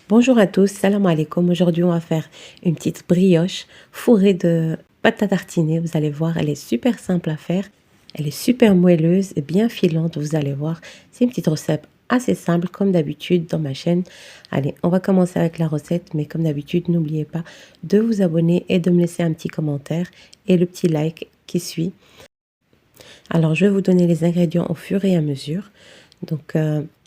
Bonjour à tous, salam alaikum. Aujourd'hui, on va faire une petite brioche fourrée de pâte à tartiner. Vous allez voir, elle est super simple à faire. Elle est super moelleuse et bien filante, vous allez voir. C'est une petite recette assez simple, comme d'habitude dans ma chaîne. Allez, on va commencer avec la recette, mais comme d'habitude, n'oubliez pas de vous abonner et de me laisser un petit commentaire et le petit like qui suit. Alors, je vais vous donner les ingrédients au fur et à mesure. Donc,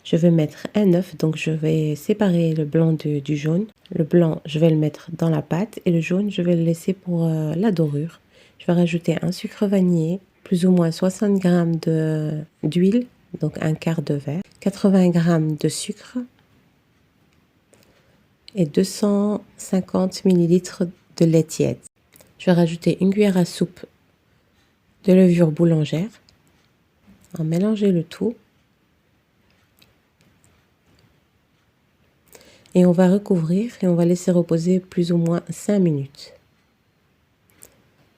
je vais mettre un œuf, donc je vais séparer le blanc du jaune. Le blanc, je vais le mettre dans la pâte et le jaune, je vais le laisser pour la dorure. Je vais rajouter un sucre vanillé, plus ou moins 60 g d'huile, donc un quart de verre, 80 g de sucre et 250 ml de lait tiède. Je vais rajouter une cuillère à soupe de levure boulangère. On va mélanger le tout. Et on va recouvrir et on va laisser reposer plus ou moins 5 minutes.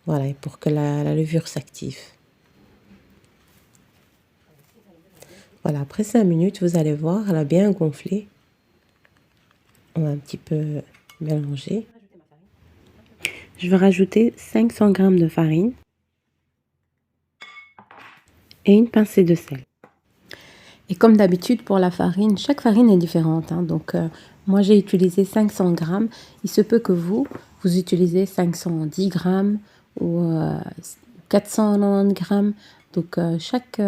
Voilà, pour que la levure s'active. Voilà, après 5 minutes, vous allez voir, elle a bien gonflé. On va un petit peu mélanger. Je vais rajouter 500 g de farine et une pincée de sel. Et comme d'habitude pour la farine, chaque farine est différente. Donc moi j'ai utilisé 500 g. Il se peut que vous utilisez 510 g ou 490 g. Donc chaque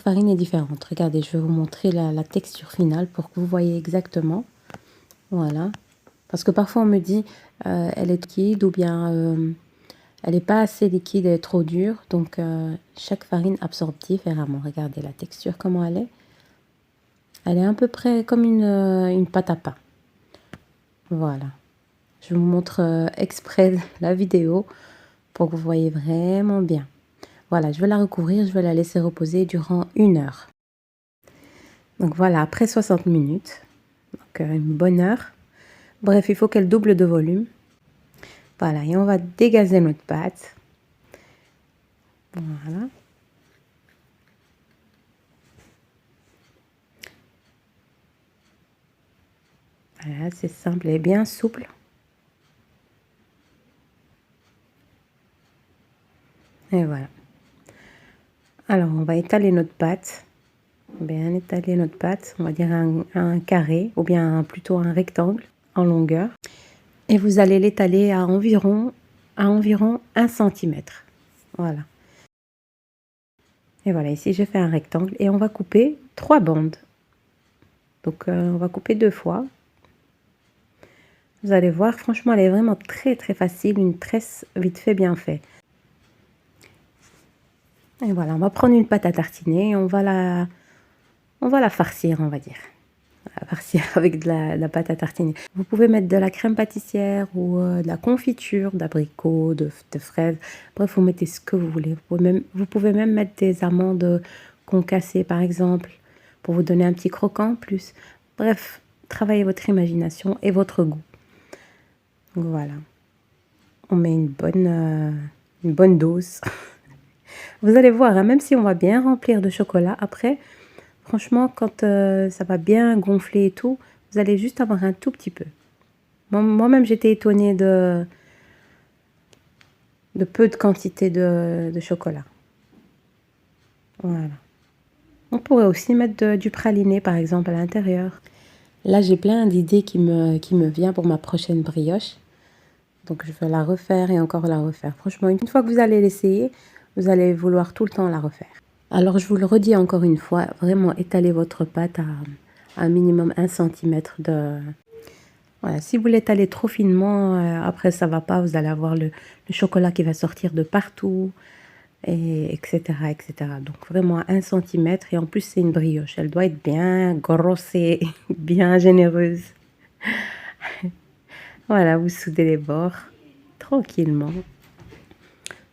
farine est différente. Regardez, je vais vous montrer la texture finale pour que vous voyez exactement. Voilà. Parce que parfois on me dit elle est liquide ou bien elle n'est pas assez liquide, elle est trop dure. Donc chaque farine absorbe différemment. Regardez la texture, comment elle est. Elle est à peu près comme une pâte à pain. Voilà. Je vous montre exprès la vidéo pour que vous voyez vraiment bien. Voilà, je vais la recouvrir, je vais la laisser reposer durant 1 heure. Donc voilà, après 60 minutes, donc une bonne heure. Bref, il faut qu'elle double de volume. Voilà, et on va dégazer notre pâte. Voilà. Voilà, c'est simple et bien souple. Et voilà. Alors, on va étaler notre pâte. Bien étaler notre pâte, on va dire un carré ou bien plutôt un rectangle en longueur. Et vous allez l'étaler à environ 1 cm. Voilà. Et voilà, ici j'ai fait un rectangle et on va couper 3 bandes. Donc on va couper 2 fois. Vous allez voir, franchement, elle est vraiment très facile, une tresse vite fait, bien fait. Et voilà, on va prendre une pâte à tartiner et on va la farcir, on va dire. On va farcir avec de la pâte à tartiner. Vous pouvez mettre de la crème pâtissière ou de la confiture, d'abricots, de fraises. Bref, vous mettez ce que vous voulez. Vous pouvez même mettre des amandes concassées, par exemple, pour vous donner un petit croquant en plus. Bref, travaillez votre imagination et votre goût. Donc voilà. On met une bonne dose. Vous allez voir, hein, même si on va bien remplir de chocolat, après, franchement, quand ça va bien gonfler et tout, vous allez juste avoir un tout petit peu. Moi-même, j'étais étonnée de peu de quantité de chocolat. Voilà. On pourrait aussi mettre du praliné, par exemple, à l'intérieur. Là, j'ai plein d'idées qui me viennent pour ma prochaine brioche. Donc, je vais la refaire et encore la refaire. Franchement, une fois que vous allez l'essayer, vous allez vouloir tout le temps la refaire. Alors, je vous le redis encore une fois, vraiment étalez votre pâte à un minimum 1 cm de... Voilà, si vous l'étalez trop finement, après ça va pas, vous allez avoir le chocolat qui va sortir de partout, et etc., etc. Donc vraiment 1 cm, et en plus c'est une brioche, elle doit être bien grosse et bien généreuse. Voilà, vous soudez les bords tranquillement.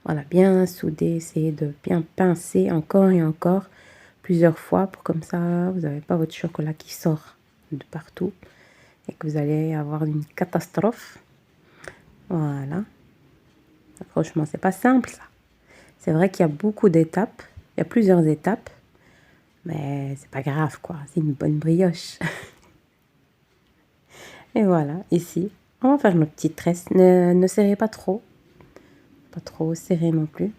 Voilà, bien souder, essayez de bien pincer encore et encore plusieurs fois pour comme ça vous n'avez pas votre chocolat qui sort de partout et que vous allez avoir une catastrophe. Voilà. Franchement, c'est pas simple ça. C'est vrai qu'il y a beaucoup d'étapes, il y a plusieurs étapes, mais c'est pas grave quoi, c'est une bonne brioche. Et voilà, ici, on va faire nos petites tresses. Ne serrez pas trop serré non plus.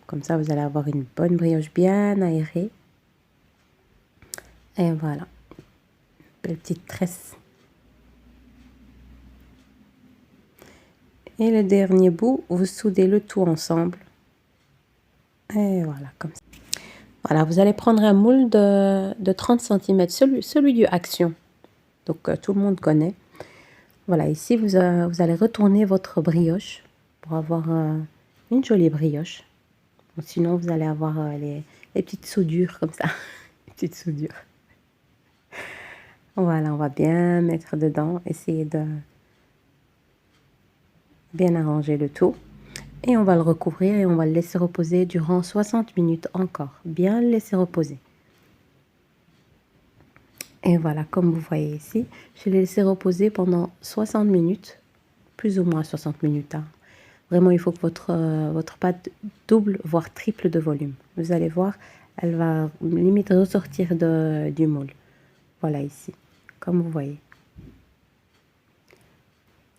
Comme ça, vous allez avoir une bonne brioche bien aérée. Et voilà, belle petite tresse. Et le dernier bout, vous soudez le tout ensemble. Et voilà, comme ça. Voilà, vous allez prendre un moule de 30 cm, celui du Action. Donc, tout le monde connaît. Voilà, ici, vous allez retourner votre brioche pour avoir une jolie brioche. Sinon, vous allez avoir les petites soudures comme ça. Les petites soudures. Voilà, on va bien mettre dedans, essayer de bien arranger le tout. Et on va le recouvrir et on va le laisser reposer durant 60 minutes encore. Bien le laisser reposer. Et voilà, comme vous voyez ici, je l'ai laissé reposer pendant 60 minutes. Plus ou moins 60 minutes. Hein. Vraiment, il faut que votre pâte double, voire triple de volume. Vous allez voir, elle va limite ressortir du moule. Voilà ici, comme vous voyez.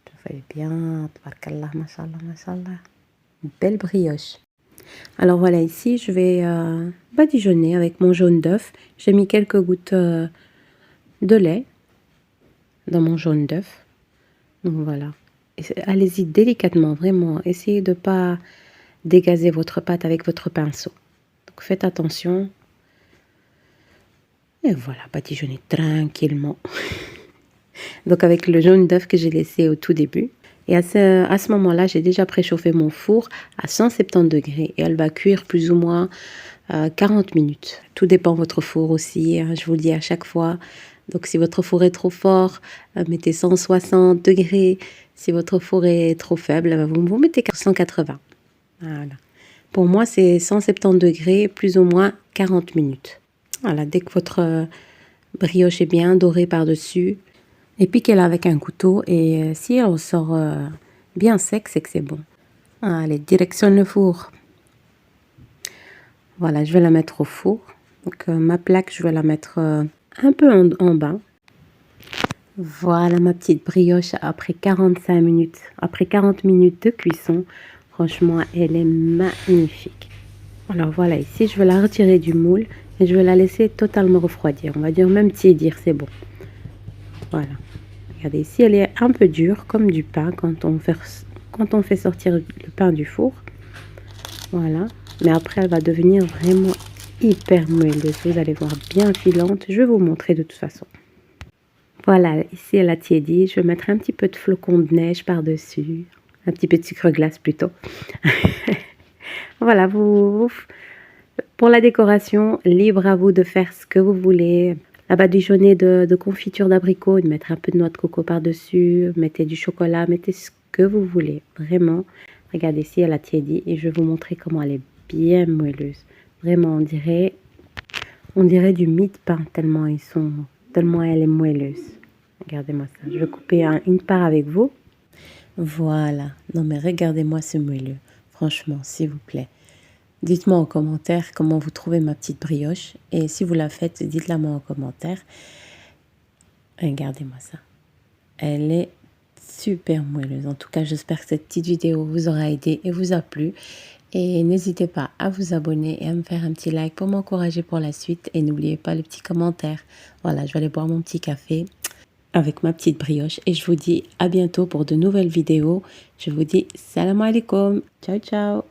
Je fais bien, tabarakallah, mashallah, mashallah. Une belle brioche. Alors voilà, ici, je vais badigeonner avec mon jaune d'œuf. J'ai mis quelques gouttes de lait dans mon jaune d'œuf. Donc voilà. Allez-y délicatement, vraiment. Essayez de ne pas dégazer votre pâte avec votre pinceau. Donc faites attention. Et voilà, badigeonner tranquillement. Donc avec le jaune d'œuf que j'ai laissé au tout début. Et à ce moment-là, j'ai déjà préchauffé mon four à 170 degrés. Et elle va cuire plus ou moins 40 minutes. Tout dépend de votre four aussi, hein, je vous le dis à chaque fois. Donc si votre four est trop fort, mettez 160 degrés. Si votre four est trop faible, vous mettez 180. Voilà. Pour moi, c'est 170 degrés, plus ou moins 40 minutes. Voilà, dès que votre brioche est bien dorée par-dessus, et piquez-la avec un couteau. Et si elle ressort bien sec, c'est que c'est bon. Allez, directionne le four. Voilà, je vais la mettre au four. Donc ma plaque, je vais la mettre un peu en bas. Voilà ma petite brioche après 45 minutes. Après 40 minutes de cuisson, franchement, elle est magnifique. Alors voilà, ici, je vais la retirer du moule et je vais la laisser totalement refroidir. On va dire même tiédir, c'est bon. Voilà. Regardez, ici, elle est un peu dure, comme du pain quand on fait sortir le pain du four. Voilà. Mais après, elle va devenir vraiment hyper moelleuse. Vous allez voir, bien filante. Je vais vous montrer de toute façon. Voilà, ici, elle a tiédi. Je vais mettre un petit peu de flocons de neige par-dessus. Un petit peu de sucre glace plutôt. Voilà, pour la décoration, libre à vous de faire ce que vous voulez. La badigeonnée de confiture d'abricot, de mettre un peu de noix de coco par-dessus. Mettez du chocolat, mettez ce que vous voulez. Vraiment, regardez ici, elle a tiédi. Et je vais vous montrer comment elle est bien moelleuse. Vraiment, on dirait du mie de pain tellement elle est moelleuse. Regardez-moi ça. Je vais couper une part avec vous. Voilà. Non mais regardez-moi ce moelleux. Franchement, s'il vous plaît. Dites-moi en commentaire comment vous trouvez ma petite brioche. Et si vous la faites, dites-la moi en commentaire. Regardez-moi ça. Elle est super moelleuse. En tout cas, j'espère que cette petite vidéo vous aura aidé et vous a plu. Et n'hésitez pas à vous abonner et à me faire un petit like pour m'encourager pour la suite. Et n'oubliez pas le petit commentaire. Voilà, je vais aller boire mon petit café avec ma petite brioche. Et je vous dis à bientôt pour de nouvelles vidéos. Je vous dis salam alaikum. Ciao, ciao.